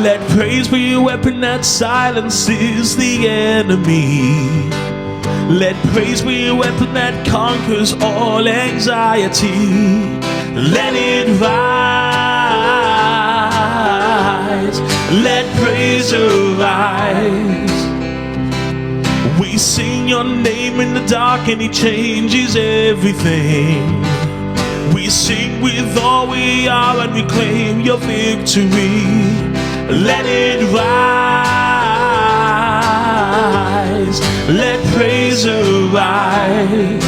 Let praise be a weapon that silences the enemy. Let praise be a weapon that conquers all anxiety. Let it rise. Let praise arise. We sing your name in the dark and it changes everything. We sing with all we are and we claim your victory. Let it rise. Let praise arise.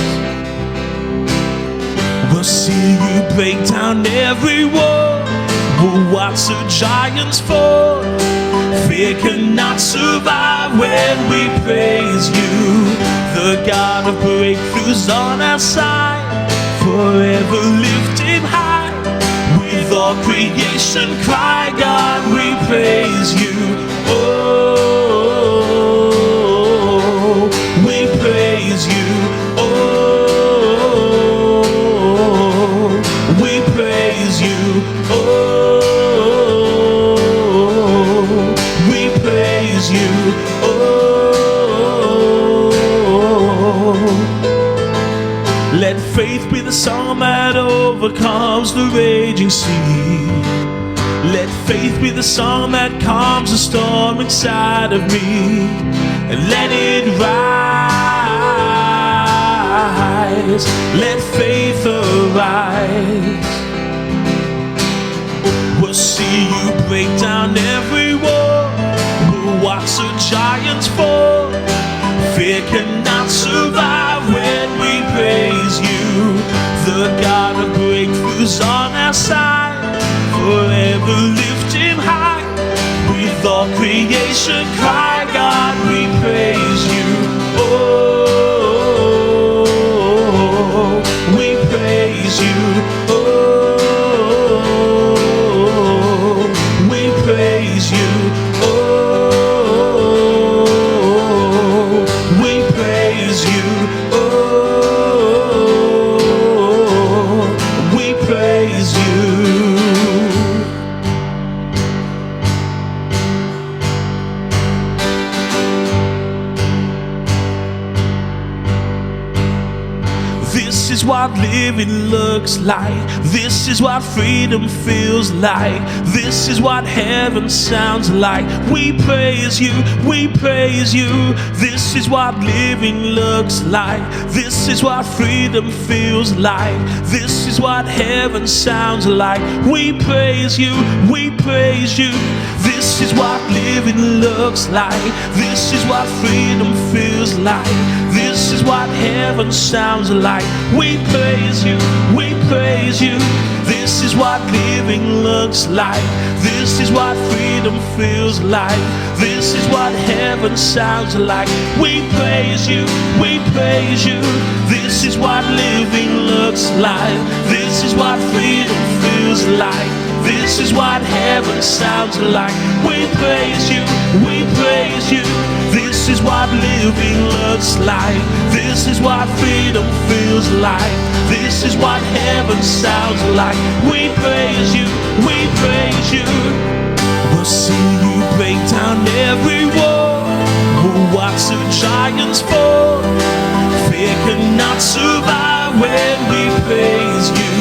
We'll see you break down every wall. We'll watch the giants fall. Fear cannot survive when we praise you. The God of breakthroughs on our side, forever lifted high. With all creation cry, God, we praise you. Oh, we praise you. Oh, we praise you. Oh, we praise you. Oh, let faith be the song that overcomes the raging sea. Let faith be the song that calms the storm inside of me. And let it rise. Let faith arise. We'll see you break down every wall. We'll watch the giants fall. Fear cannot survive when we praise you. The God of breakthroughs on our side, forever lifted high. With all creation cry, God, we praise you. Oh, we praise you. Oh, we praise you. Oh, we praise you. Oh, we praise you. This is what living looks like. This is what freedom feels like. This is what heaven sounds like. We praise you, we praise you. This is what living looks like. This is what freedom feels like. This is what heaven sounds like. We praise you, we praise you. This is what living looks like. This is what freedom feels like. This is what heaven sounds like. We praise you, we praise you. This is what living looks like. This is what freedom feels like. This is what heaven sounds like. We praise you, we praise you. This is what living looks like. This is what freedom feels like. This is what heaven sounds like. We praise you, we praise you. This is what living looks like. This is what freedom feels like. This is what heaven sounds like. We praise you, we praise you. We'll see you break down every wall. We'll watch the giants fall. Fear cannot survive when we praise you.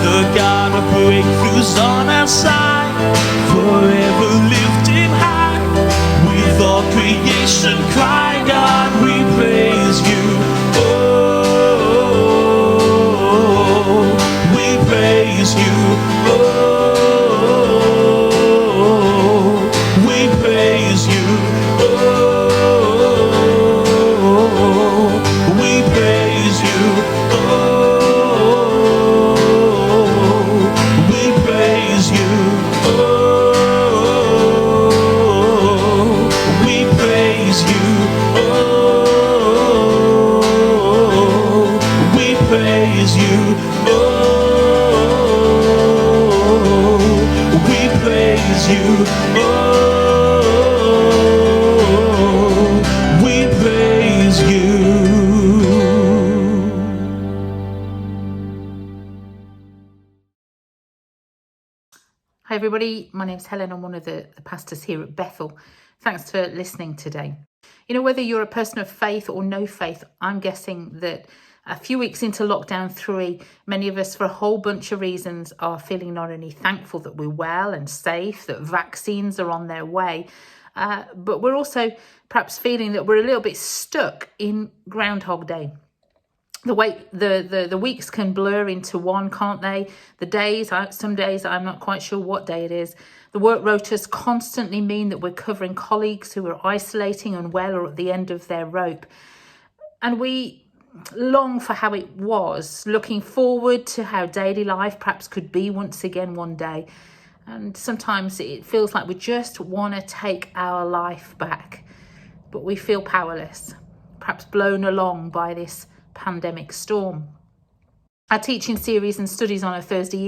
The God of breakthroughs on our side, forever lifted high. With all creation cry, God, we praise you. Oh, we praise you. Oh, we praise you. Oh, we praise you. Hi everybody, my name's Helen. I'm one of the pastors here at Bethel. Thanks for listening today. You know, whether you're a person of faith or no faith, I'm guessing that a few weeks into lockdown 3, many of us, for a whole bunch of reasons, are feeling not only thankful that we're well and safe, that vaccines are on their way, but we're also perhaps feeling that we're a little bit stuck in Groundhog Day. The weeks can blur into one, can't they? The days, some days I'm not quite sure what day it is. The work rotas constantly mean that we're covering colleagues who are isolating and well or at the end of their rope. And we long for how it was, looking forward to how daily life perhaps could be once again one day. And sometimes it feels like we just want to take our life back, but we feel powerless, perhaps blown along by this pandemic storm. Our teaching series and studies on a Thursday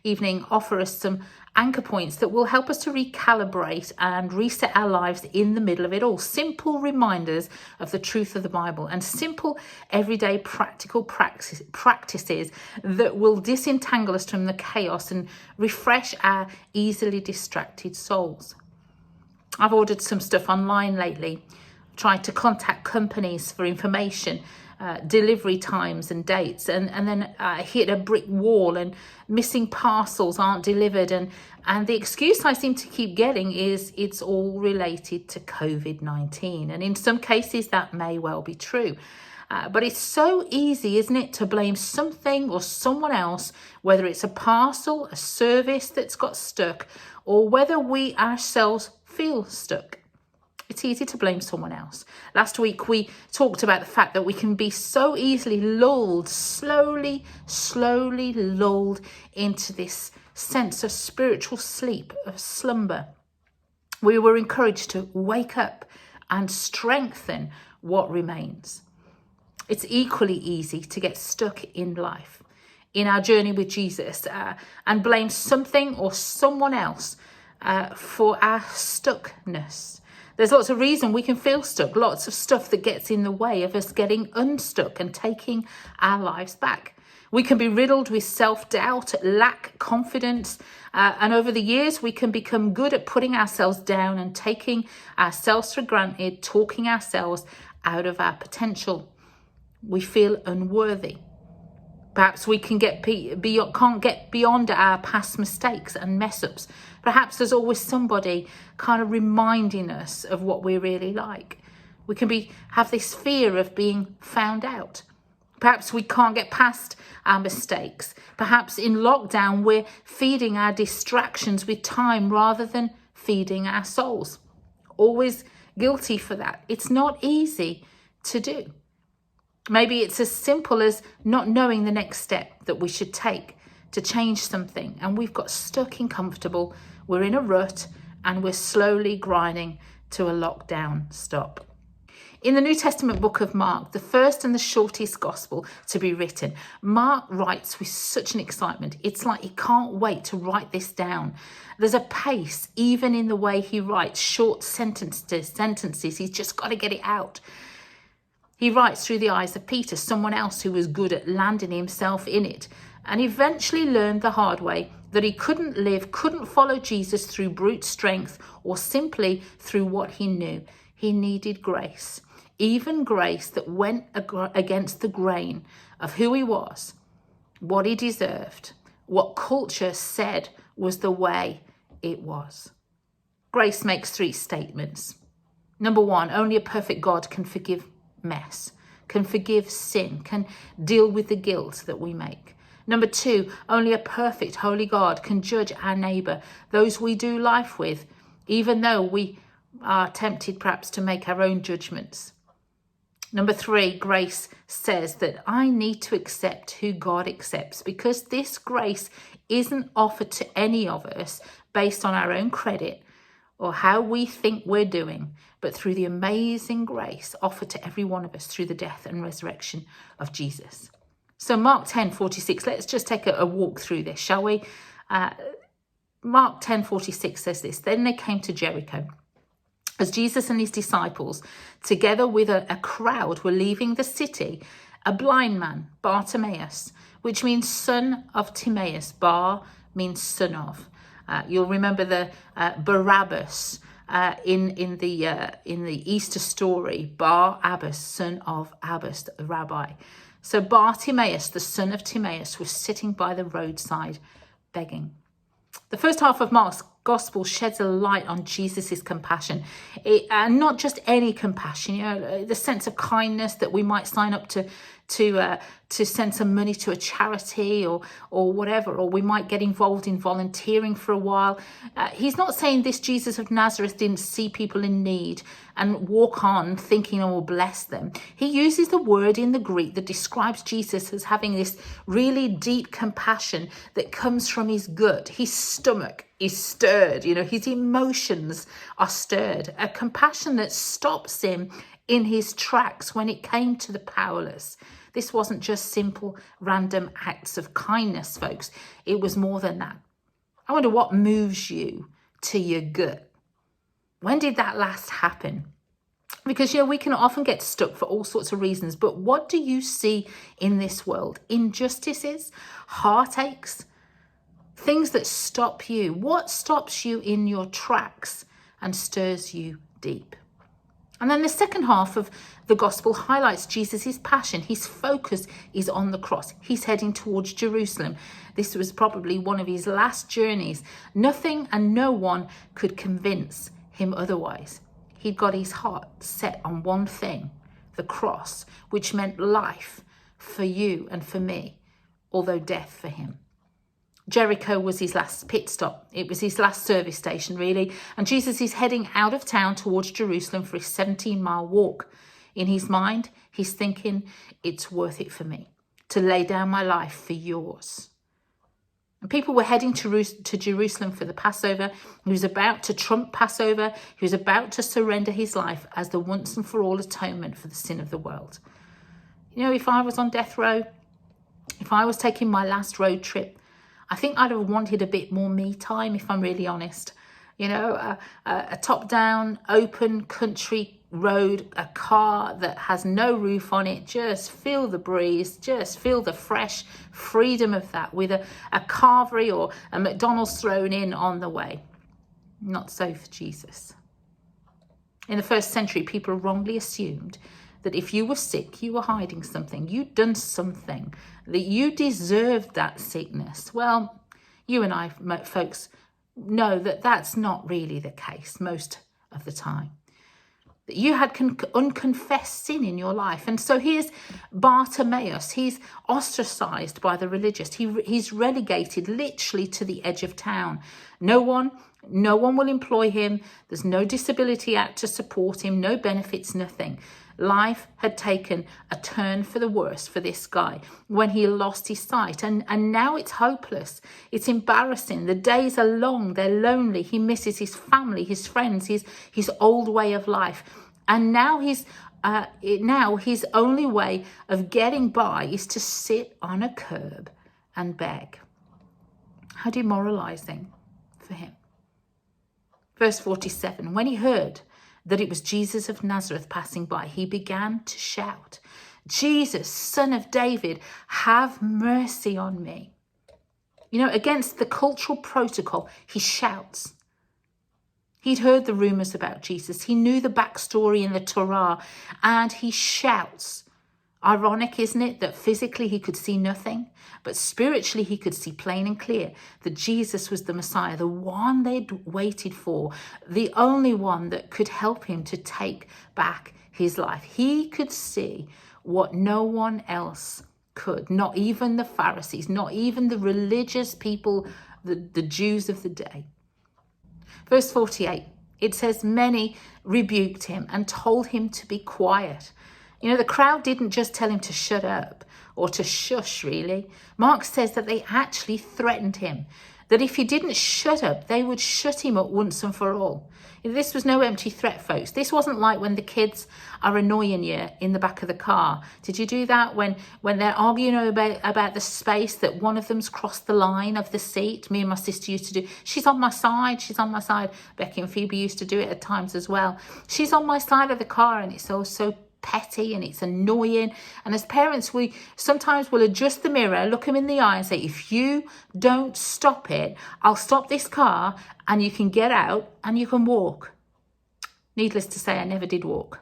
evening offer us some anchor points that will help us to recalibrate and reset our lives in the middle of it all. Simple reminders of the truth of the Bible and simple, everyday, practical practices that will disentangle us from the chaos and refresh our easily distracted souls. I've ordered some stuff online lately, tried to contact companies for information, delivery times and dates, and then hit a brick wall and missing parcels aren't delivered, and the excuse I seem to keep getting is it's all related to COVID-19, and in some cases that may well be true. But it's so easy, isn't it, to blame something or someone else, whether it's a parcel, a service that's got stuck, or whether we ourselves feel stuck. It's easy to blame someone else. Last week, we talked about the fact that we can be so easily lulled, slowly lulled into this sense of spiritual sleep, of slumber. We were encouraged to wake up and strengthen what remains. It's equally easy to get stuck in life, in our journey with Jesus, and blame something or someone else for our stuckness. There's lots of reason we can feel stuck, lots of stuff that gets in the way of us getting unstuck and taking our lives back. We can be riddled with self-doubt, lack confidence, and over the years we can become good at putting ourselves down and taking ourselves for granted, talking ourselves out of our potential. We feel unworthy. Perhaps we can't get beyond our past mistakes and mess-ups. Perhaps there's always somebody kind of reminding us of what we're really like. We can have this fear of being found out. Perhaps we can't get past our mistakes. Perhaps in lockdown we're feeding our distractions with time rather than feeding our souls. Always guilty for that. It's not easy to do. Maybe it's as simple as not knowing the next step that we should take to change something, and we've got stuck in comfortable, we're in a rut, and we're slowly grinding to a lockdown stop. In the New Testament book of Mark, the first and the shortest gospel to be written, Mark writes with such an excitement. It's like he can't wait to write this down. There's a pace even in the way he writes short sentences. He's just got to get it out. He writes through the eyes of Peter, someone else who was good at landing himself in it, and eventually learned the hard way that he couldn't follow Jesus through brute strength or simply through what he knew. He needed grace, even grace that went against the grain of who he was, what he deserved, what culture said was the way it was. Grace makes 3 statements. Number 1, only a perfect God can forgive mess, can forgive sin, can deal with the guilt that we make. Number 2, only a perfect holy God can judge our neighbour, those we do life with, even though we are tempted perhaps to make our own judgments. Number 3, grace says that I need to accept who God accepts, because this grace isn't offered to any of us based on our own credit or how we think we're doing, but through the amazing grace offered to every one of us through the death and resurrection of Jesus. So Mark 10:46, let's just take a walk through this, shall we? Mark 10:46 says this, then they came to Jericho. As Jesus and his disciples, together with a crowd, were leaving the city, a blind man, Bartimaeus, which means son of Timaeus. Bar means son of. You'll remember the Barabbas in the Easter story, Bar-Abbas, son of Abbas, the rabbi. So Bartimaeus, the son of Timaeus, was sitting by the roadside begging. The first half of Mark's gospel sheds a light on Jesus's compassion, and not just any compassion. The sense of kindness that we might sign up to send some money to a charity or whatever, or we might get involved in volunteering for a while. He's not saying this Jesus of Nazareth didn't see people in need and walk on thinking, oh, bless them. He uses the word in the Greek that describes Jesus as having this really deep compassion that comes from his gut. His stomach is stirred, his emotions are stirred. A compassion that stops him in his tracks when it came to the powerless. This wasn't just simple random acts of kindness, folks. It was more than that. I wonder what moves you to your gut. When did that last happen? Because, we can often get stuck for all sorts of reasons, but what do you see in this world? Injustices, heartaches, things that stop you. What stops you in your tracks and stirs you deep? And then the second half of the gospel highlights Jesus' passion. His focus is on the cross. He's heading towards Jerusalem. This was probably one of his last journeys. Nothing and no one could convince him otherwise. He'd got his heart set on one thing, the cross, which meant life for you and for me, although death for him. Jericho was his last pit stop. It was his last service station, really. And Jesus is heading out of town towards Jerusalem for his 17-mile walk. In his mind, he's thinking, it's worth it for me to lay down my life for yours. And people were heading to Jerusalem for the Passover. He was about to trump Passover. He was about to surrender his life as the once and for all atonement for the sin of the world. If I was on death row, if I was taking my last road trip, I think I'd have wanted a bit more me time, if I'm really honest. A top-down, open country road, a car that has no roof on it. Just feel the breeze, just feel the fresh freedom of that with a Carvery or a McDonald's thrown in on the way. Not so for Jesus. In the first century, people wrongly assumed that if you were sick, you were hiding something. You'd done something, that you deserved that sickness. Well, you and I, folks, know that that's not really the case most of the time. That you had unconfessed sin in your life. And so here's Bartimaeus. He's ostracized by the religious. He's relegated literally to the edge of town. No one will employ him. There's no disability act to support him, no benefits, nothing. Life had taken a turn for the worse for this guy when he lost his sight. And now it's hopeless. It's embarrassing. The days are long. They're lonely. He misses his family, his friends, his old way of life. And now his only way of getting by is to sit on a curb and beg. How demoralizing for him. Verse 47, when he heard that it was Jesus of Nazareth passing by, he began to shout, Jesus, Son of David, have mercy on me. Against the cultural protocol, he shouts. He'd heard the rumors about Jesus. He knew the backstory in the Torah, and he shouts. Ironic, isn't it, that physically he could see nothing, but spiritually he could see plain and clear that Jesus was the Messiah, the one they'd waited for, the only one that could help him to take back his life. He could see what no one else could, not even the Pharisees, not even the religious people, the Jews of the day. Verse 48, it says, many rebuked him and told him to be quiet. The crowd didn't just tell him to shut up or to shush, really. Mark says that they actually threatened him, that if he didn't shut up, they would shut him up once and for all. This was no empty threat, folks. This wasn't like when the kids are annoying you in the back of the car. Did you do that when they're arguing about the space that one of them's crossed the line of the seat? Me and my sister used to do. She's on my side. She's on my side. Becky and Phoebe used to do it at times as well. She's on my side of the car, and it's all so petty and it's annoying. And as parents, we sometimes will adjust the mirror, look them in the eye and say, if you don't stop it, I'll stop this car and you can get out and you can walk. Needless to say, I never did walk.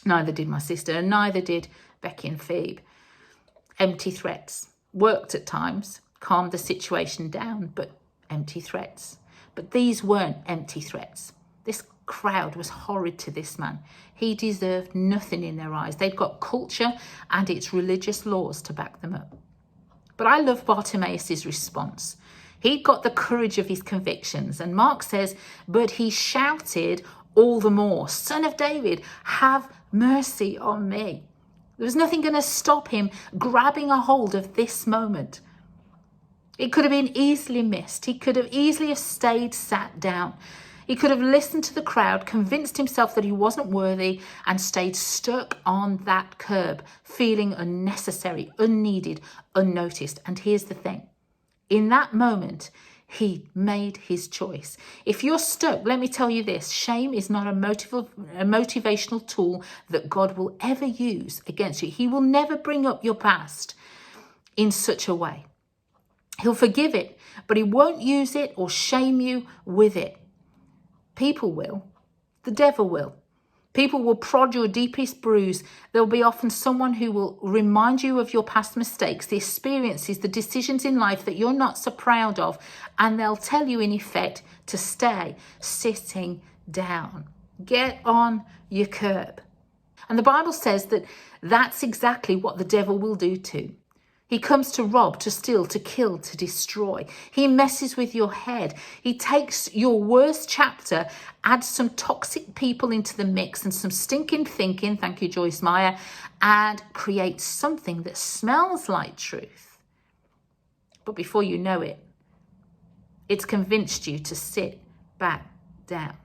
Neither did my sister, and neither did Becky and Phoebe. Empty threats. Worked at times, calmed the situation down, but empty threats. But these weren't empty threats. This crowd was horrid to this man. He deserved nothing in their eyes. They'd got culture and its religious laws to back them up. But I love Bartimaeus' response. He'd got the courage of his convictions. And Mark says, but he shouted all the more, Son of David, have mercy on me. There was nothing going to stop him grabbing a hold of this moment. It could have been easily missed. He could have easily stayed sat down. He could have listened to the crowd, convinced himself that he wasn't worthy, and stayed stuck on that curb, feeling unnecessary, unneeded, unnoticed. And here's the thing. In that moment, he made his choice. If you're stuck, let me tell you this, shame is not a motivational tool that God will ever use against you. He will never bring up your past in such a way. He'll forgive it, but he won't use it or shame you with it. People will. The devil will. People will prod your deepest bruise. There'll be often someone who will remind you of your past mistakes, the experiences, the decisions in life that you're not so proud of, and they'll tell you in effect to stay sitting down. Get on your curb. And the Bible says that that's exactly what the devil will do too. He comes to rob, to steal, to kill, to destroy. He messes with your head. He takes your worst chapter, adds some toxic people into the mix and some stinking thinking, thank you Joyce Meyer, and creates something that smells like truth. But before you know it, it's convinced you to sit back down.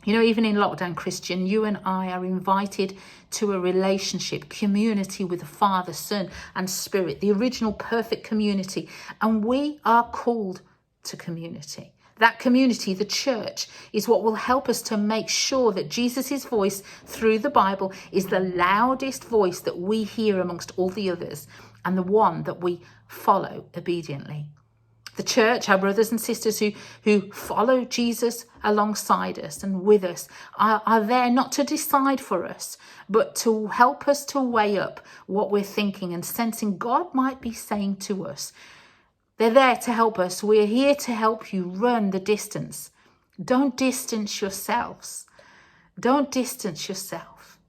You know, even in lockdown, Christian, you and I are invited to a relationship, community with the Father, Son, and Spirit, the original perfect community. And we are called to community. That community, the church, is what will help us to make sure that Jesus' voice through the Bible is the loudest voice that we hear amongst all the others, and the one that we follow obediently. The church, our brothers and sisters who follow Jesus alongside us and with us, are there not to decide for us, but to help us to weigh up what we're thinking and sensing God might be saying to us. They're there to help us. We're here to help you run the distance. Don't distance yourselves. Don't distance yourself.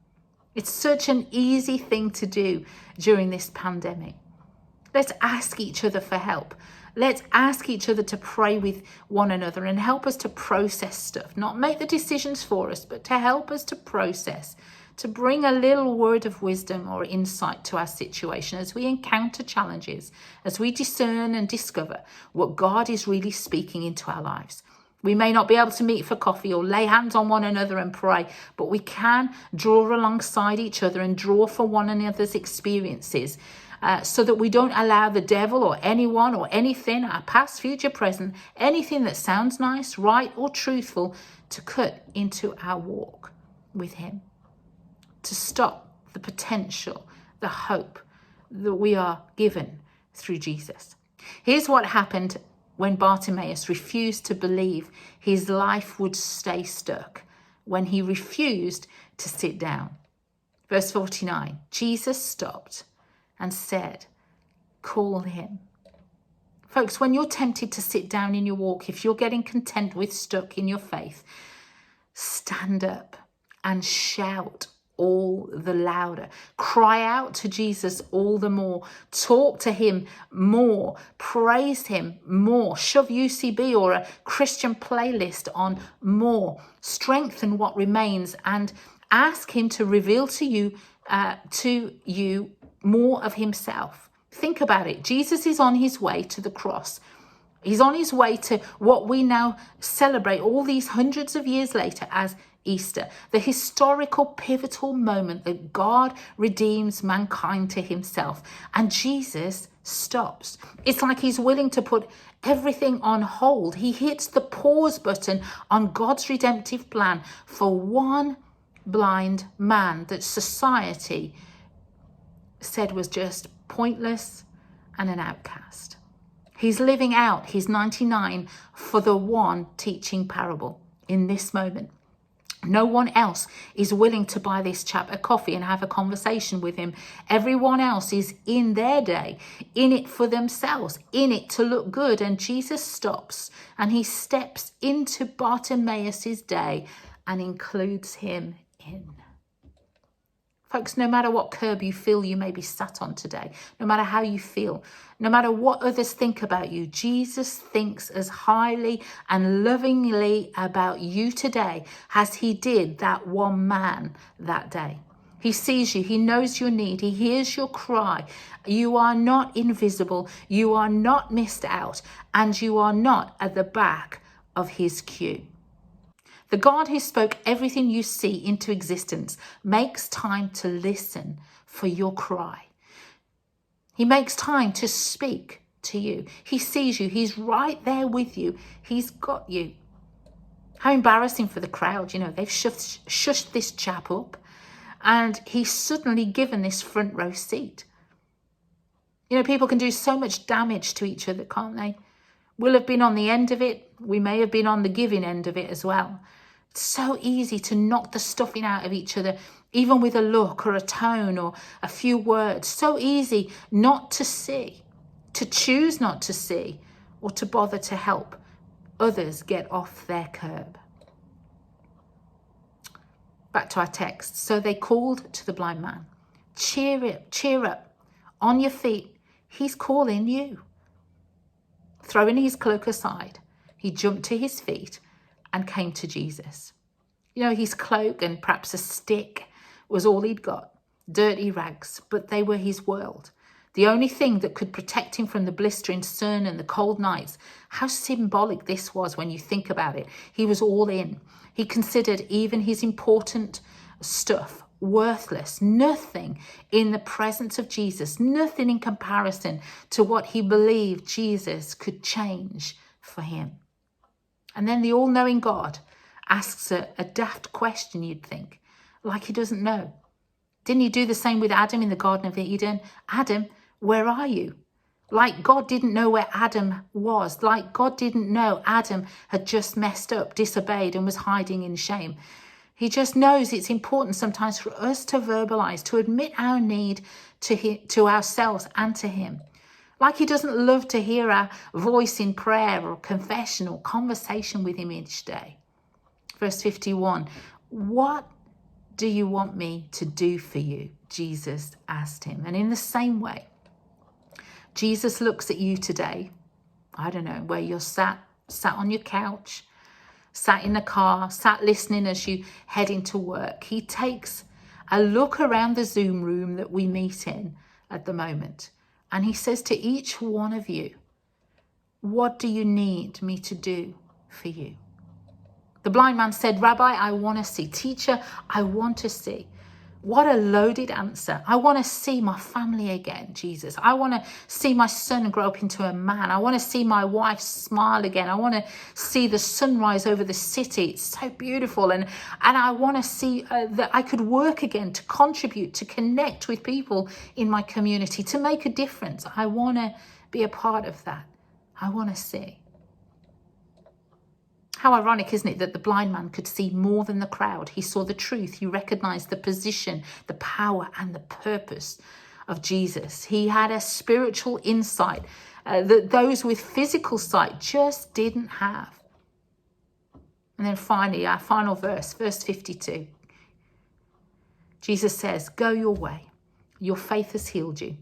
It's such an easy thing to do during this pandemic. Let's ask each other for help. Let's ask each other to pray with one another and help us to process stuff. Not make the decisions for us, but to help us to process, to bring a little word of wisdom or insight to our situation as we encounter challenges, as we discern and discover what God is really speaking into our lives. We may not be able to meet for coffee or lay hands on one another and pray, but we can draw alongside each other and draw for one another's experiences, so that we don't allow the devil or anyone or anything, our past, future, present, anything that sounds nice, right, or truthful, to cut into our walk with him, to stop the potential, the hope that we are given through Jesus. Here's what happened when Bartimaeus refused to believe his life would stay stuck, when he refused to sit down. Verse 49, Jesus stopped and said, call him. Folks, when you're tempted to sit down in your walk, if you're getting content with stuck in your faith, stand up and shout all the louder. Cry out to Jesus all the more. Talk to him more. Praise him more. Shove UCB or a Christian playlist on more. Strengthen what remains and ask him to reveal to you more of himself. Think about it. Jesus is on his way to the cross. He's on his way to what we now celebrate all these hundreds of years later as Easter, the historical pivotal moment that God redeems mankind to himself. And Jesus stops. It's like he's willing to put everything on hold. He hits the pause button on God's redemptive plan for 1 blind man that society said was just pointless and an outcast. He's living out his 99 for the one teaching parable in this moment. No one else is willing to buy this chap a coffee and have a conversation with him. Everyone else is in their day, in it for themselves, in it to look good. And Jesus stops and he steps into Bartimaeus' day and includes him in. Folks, no matter what curb you feel you may be sat on today, no matter how you feel, no matter what others think about you, Jesus thinks as highly and lovingly about you today as he did that one man that day. He sees you. He knows your need. He hears your cry. You are not invisible. You are not missed out. And you are not at the back of his queue. The God who spoke everything you see into existence makes time to listen for your cry. He makes time to speak to you. He sees you. He's right there with you. He's got you. How embarrassing for the crowd. You know, they've shushed this chap up and he's suddenly given this front row seat. You know, people can do so much damage to each other, can't they? We'll have been on the end of it. We may have been on the giving end of it as well. It's so easy to knock the stuffing out of each other, even with a look or a tone or a few words. So easy not to see, to choose not to see, or to bother to help others get off their curb. Back to our text. So they called to the blind man, cheer up, on your feet. He's calling you. Throwing his cloak aside, he jumped to his feet and came to Jesus. You know, his cloak and perhaps a stick was all he'd got, dirty rags, but they were his world. The only thing that could protect him from the blistering sun and the cold nights. How symbolic this was when you think about it. He was all in. He considered even his important stuff worthless, nothing in the presence of Jesus, nothing in comparison to what he believed Jesus could change for him. And then the all-knowing God asks a daft question, you'd think, like he doesn't know. Didn't he do the same with Adam in the Garden of Eden? Adam, where are you? Like God didn't know where Adam was. Like God didn't know Adam had just messed up, disobeyed, and was hiding in shame. He just knows it's important sometimes for us to verbalize, to admit our need to ourselves and to him. Like he doesn't love to hear our voice in prayer or confession or conversation with him each day. Verse 51, what do you want me to do for you? Jesus asked him. And in the same way, Jesus looks at you today. I don't know, where you're sat on your couch, sat in the car, sat listening as you head into work. He takes a look around the Zoom room that we meet in at the moment. And he says to each one of you, what do you need me to do for you? The blind man said, Rabbi, I want to see. Teacher, I want to see. What a loaded answer. I want to see my family again, Jesus. I want to see my son grow up into a man. I want to see my wife smile again. I want to see the sunrise over the city. It's so beautiful. And I want to see that I could work again to contribute, to connect with people in my community, to make a difference. I want to be a part of that. I want to see. How ironic, isn't it, that the blind man could see more than the crowd? He saw the truth. He recognized the position, the power, and the purpose of Jesus. He had a spiritual insight that those with physical sight just didn't have. And then finally, our final verse, verse 52. Jesus says, go your way. Your faith has healed you.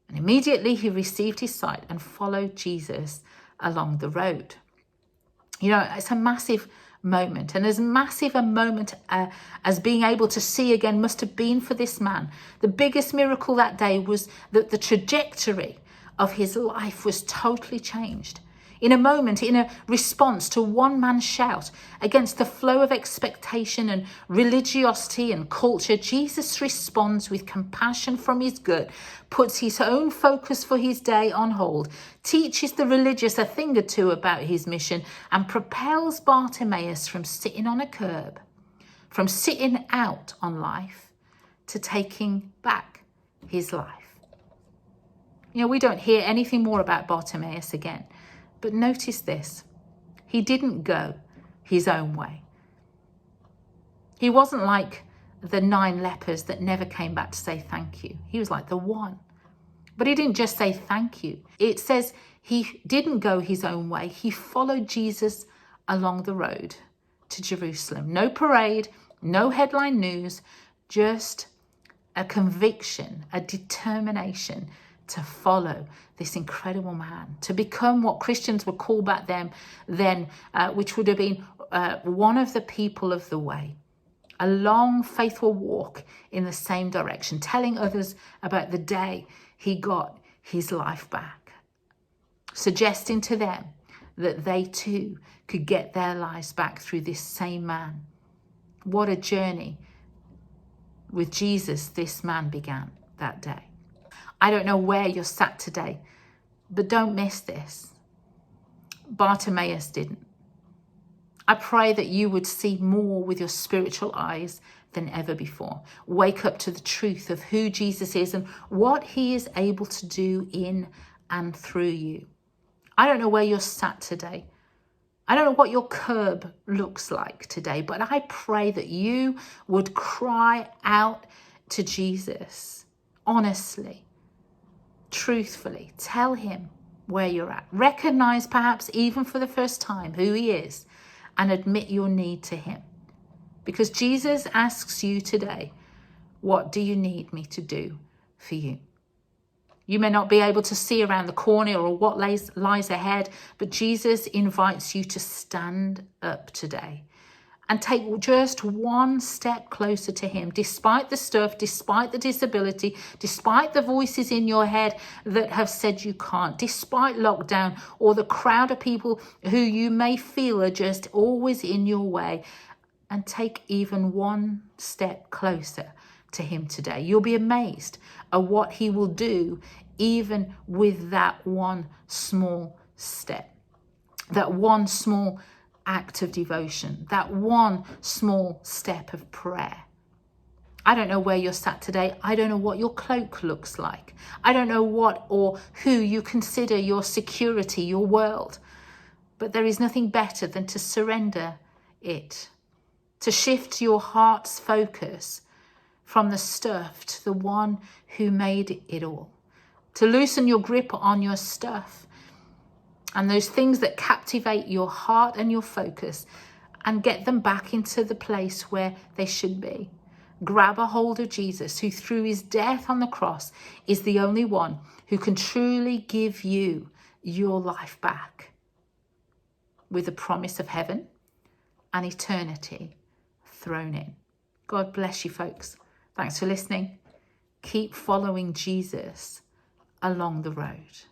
And immediately he received his sight and followed Jesus along the road. You know, it's a massive moment. And as massive a moment as being able to see again must have been for this man, the biggest miracle that day was that the trajectory of his life was totally changed. In a moment, in a response to one man's shout against the flow of expectation and religiosity and culture, Jesus responds with compassion from his gut, puts his own focus for his day on hold, teaches the religious a thing or two about his mission, and propels Bartimaeus from sitting on a curb, from sitting out on life to taking back his life. You know, we don't hear anything more about Bartimaeus again, but notice this. He didn't go his own way. He wasn't like the 9 lepers that never came back to say thank you. He was like the one. But he didn't just say thank you. It says he didn't go his own way. He followed Jesus along the road to Jerusalem. No parade, no headline news, just a conviction, a determination to follow this incredible man, to become what Christians would call back then, which would have been one of the people of the way. A long, faithful walk in the same direction, telling others about the day he got his life back, suggesting to them that they too could get their lives back through this same man. What a journey with Jesus this man began that day. I don't know where you're sat today, but don't miss this. Bartimaeus didn't. I pray that you would see more with your spiritual eyes than ever before. Wake up to the truth of who Jesus is and what he is able to do in and through you. I don't know where you're sat today. I don't know what your curb looks like today, but I pray that you would cry out to Jesus, honestly, truthfully. Tell him where you're at. Recognize perhaps even for the first time who he is and admit your need to him. Because Jesus asks you today, what do you need me to do for you? You may not be able to see around the corner or what lies ahead, but Jesus invites you to stand up today and take just one step closer to him, despite the stuff, despite the disability, despite the voices in your head that have said you can't, despite lockdown or the crowd of people who you may feel are just always in your way, and take even one step closer to him today. You'll be amazed at what he will do even with that one small step, that one small act of devotion, that one small step of prayer. I don't know where you're sat today. I don't know what your cloak looks like. I don't know what or who you consider your security, your world. But there is nothing better than to surrender it, to shift your heart's focus from the stuff to the one who made it all, to loosen your grip on your stuff and those things that captivate your heart and your focus, and get them back into the place where they should be. Grab a hold of Jesus, who through his death on the cross is the only one who can truly give you your life back with the promise of heaven and eternity thrown in. God bless you, folks. Thanks for listening. Keep following Jesus along the road.